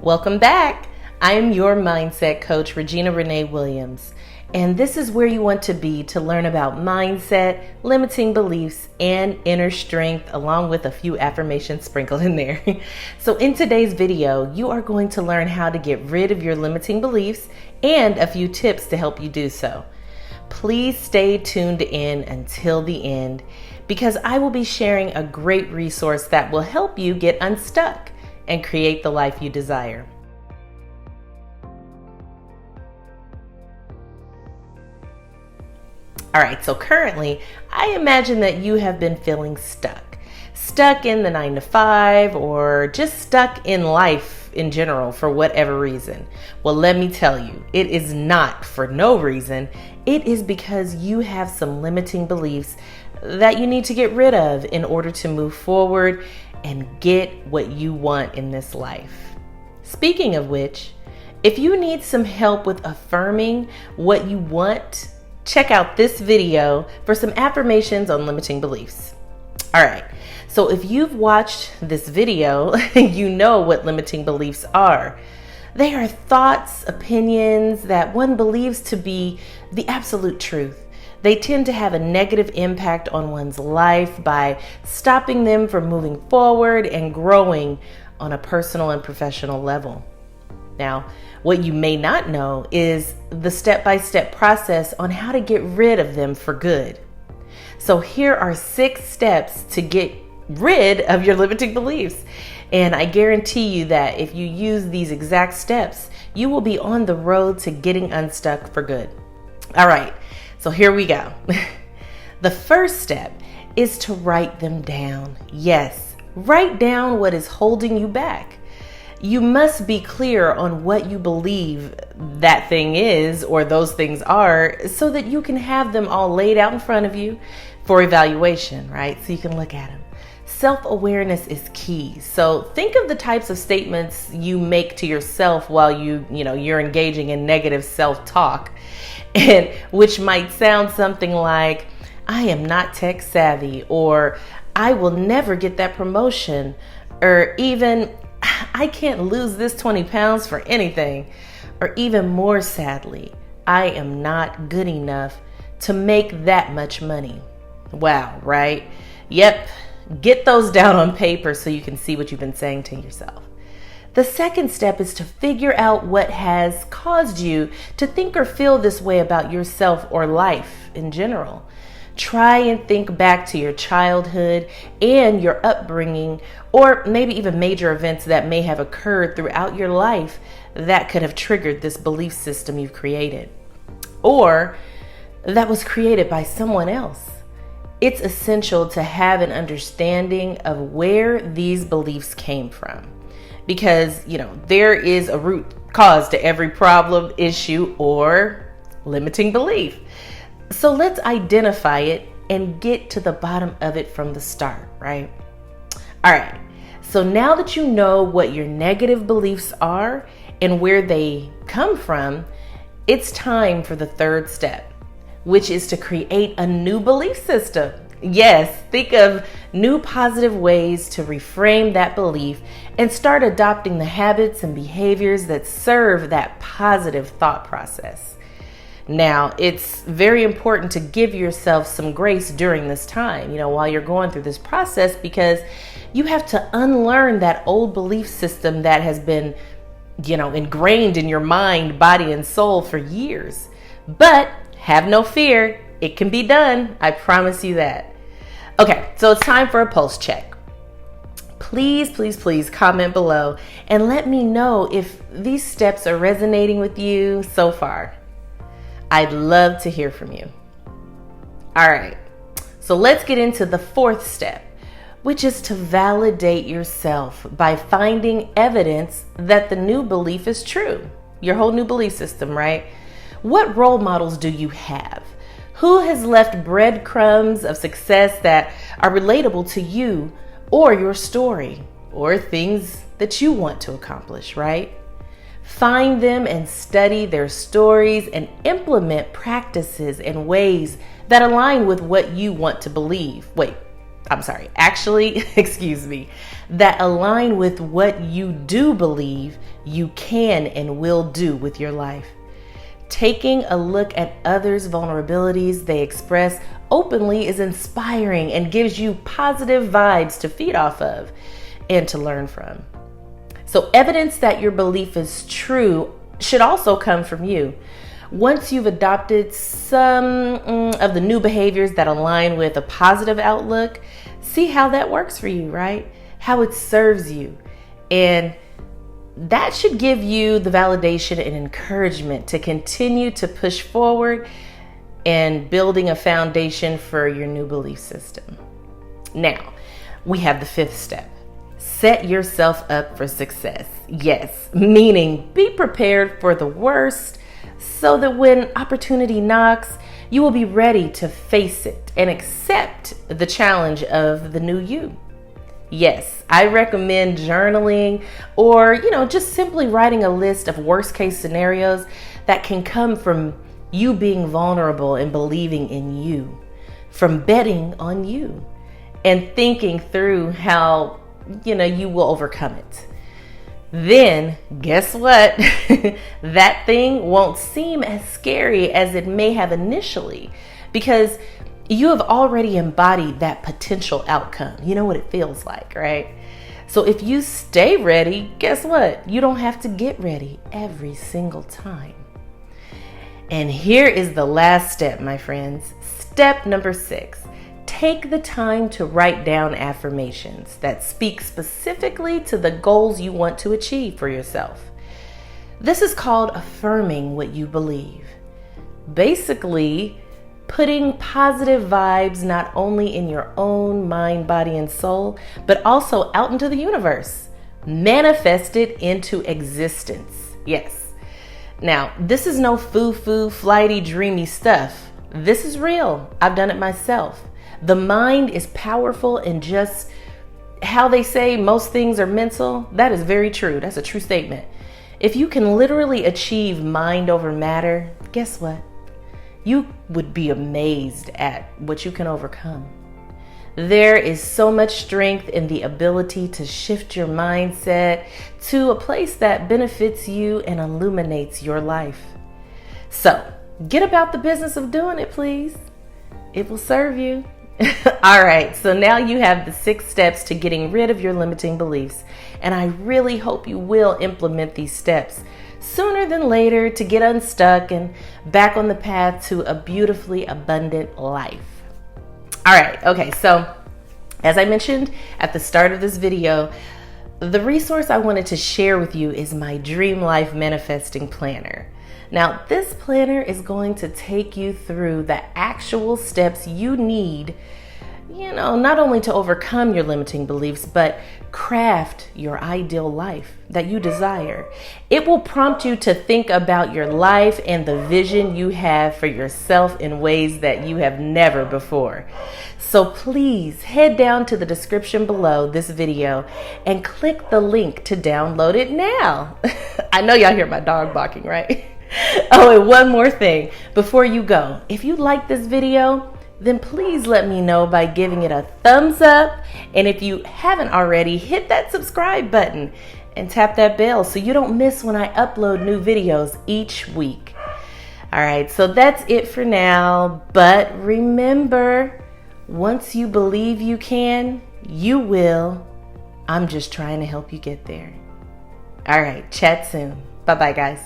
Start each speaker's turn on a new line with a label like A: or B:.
A: Welcome back. I am your mindset coach, Regina Renee Williams, and this is where you want to be to learn about mindset, limiting beliefs, and inner strength, along with a few affirmations sprinkled in there. So in today's video, you are going to learn how to get rid of your limiting beliefs and a few tips to help you do so. Please stay tuned in until the end, because I will be sharing a great resource that will help you get unstuck and create the life you desire. All right, so currently, I imagine that you have been feeling stuck in the 9-to-5, or just stuck in life in general for whatever reason. Well, let me tell you, it is not for no reason. It is because you have some limiting beliefs that you need to get rid of in order to move forward and get what you want in this life. Speaking of which, if you need some help with affirming what you want, check out this video for some affirmations on limiting beliefs. All right, so if you've watched this video, you know what limiting beliefs are. They are thoughts, opinions that one believes to be the absolute truth. They tend to have a negative impact on one's life by stopping them from moving forward and growing on a personal and professional level. Now, what you may not know is the step-by-step process on how to get rid of them for good. So here are 6 steps to get rid of your limiting beliefs. And I guarantee you that if you use these exact steps, you will be on the road to getting unstuck for good. All right, so here we go. The first step is to write them down. Yes, write down what is holding you back. You must be clear on what you believe that thing is, or those things are, so that you can have them all laid out in front of you for evaluation, right? So you can look at them. Self-awareness is key. So think of the types of statements you make to yourself while you're engaging in negative self-talk, and which might sound something like, I am not tech savvy, or I will never get that promotion, or even I can't lose this 20 pounds for anything, or even more sadly, I am not good enough to make that much money. Wow, right? Yep. Get those down on paper so you can see what you've been saying to yourself. The second step is to figure out what has caused you to think or feel this way about yourself or life in general. Try and think back to your childhood and your upbringing, or maybe even major events that may have occurred throughout your life that could have triggered this belief system you've created, or that was created by someone else. It's essential to have an understanding of where these beliefs came from, because, there is a root cause to every problem, issue, or limiting belief. So let's identify it and get to the bottom of it from the start, right? All right. So now that you know what your negative beliefs are and where they come from, it's time for the third step, which is to create a new belief system. Yes, think of new positive ways to reframe that belief and start adopting the habits and behaviors that serve that positive thought process. Now, it's very important to give yourself some grace during this time, while you're going through this process, because you have to unlearn that old belief system that has been, ingrained in your mind, body, and soul for years. But have no fear, it can be done. I promise you that. Okay, so it's time for a pulse check. Please, please, please comment below and let me know if these steps are resonating with you so far. I'd love to hear from you. All right, so let's get into the fourth step, which is to validate yourself by finding evidence that the new belief is true. Your whole new belief system, right? What role models do you have? Who has left breadcrumbs of success that are relatable to you or your story or things that you want to accomplish, right? Find them and study their stories and implement practices and ways that align with what you want to believe. Wait, excuse me, that align with what you do believe you can and will do with your life. Taking a look at others' vulnerabilities they express openly is inspiring and gives you positive vibes to feed off of and to learn from. So evidence that your belief is true should also come from you. Once you've adopted some of the new behaviors that align with a positive outlook, see how that works for you, right? How it serves you. And that should give you the validation and encouragement to continue to push forward and building a foundation for your new belief system. Now, we have the fifth step. Set yourself up for success. Yes, meaning be prepared for the worst so that when opportunity knocks, you will be ready to face it and accept the challenge of the new you. Yes, I recommend journaling or, just simply writing a list of worst case scenarios that can come from you being vulnerable and believing in you, from betting on you and thinking through how, you will overcome it. Then guess what? That thing won't seem as scary as it may have initially because you have already embodied that potential outcome. You know what it feels like, right? So if you stay ready, guess what? You don't have to get ready every single time. And here is the last step, my friends. Step number 6. Take the time to write down affirmations that speak specifically to the goals you want to achieve for yourself. This is called affirming what you believe. Basically, putting positive vibes not only in your own mind, body, and soul, but also out into the universe. Manifest it into existence. Yes. Now, this is no foo-foo, flighty, dreamy stuff. This is real. I've done it myself. The mind is powerful, and just how they say most things are mental, that is very true. That's a true statement. If you can literally achieve mind over matter, guess what? You would be amazed at what you can overcome. There is so much strength in the ability to shift your mindset to a place that benefits you and illuminates your life. So, get about the business of doing it, please. It will serve you. All right, so now you have the 6 steps to getting rid of your limiting beliefs, and I really hope you will implement these steps sooner than later to get unstuck and back on the path to a beautifully abundant life. All right, okay, so as I mentioned at the start of this video, the resource I wanted to share with you is my Dream Life Manifesting Planner. Now, this planner is going to take you through the actual steps you need, not only to overcome your limiting beliefs, but craft your ideal life that you desire. It will prompt you to think about your life and the vision you have for yourself in ways that you have never before. So please head down to the description below this video and click the link to download it now. I know y'all hear my dog barking, right? Oh, and one more thing before you go. If you like this video, then please let me know by giving it a thumbs up. And if you haven't already, hit that subscribe button and tap that bell so you don't miss when I upload new videos each week. All right, so that's it for now. But remember, once you believe you can, you will. I'm just trying to help you get there. All right, chat soon. Bye-bye, guys.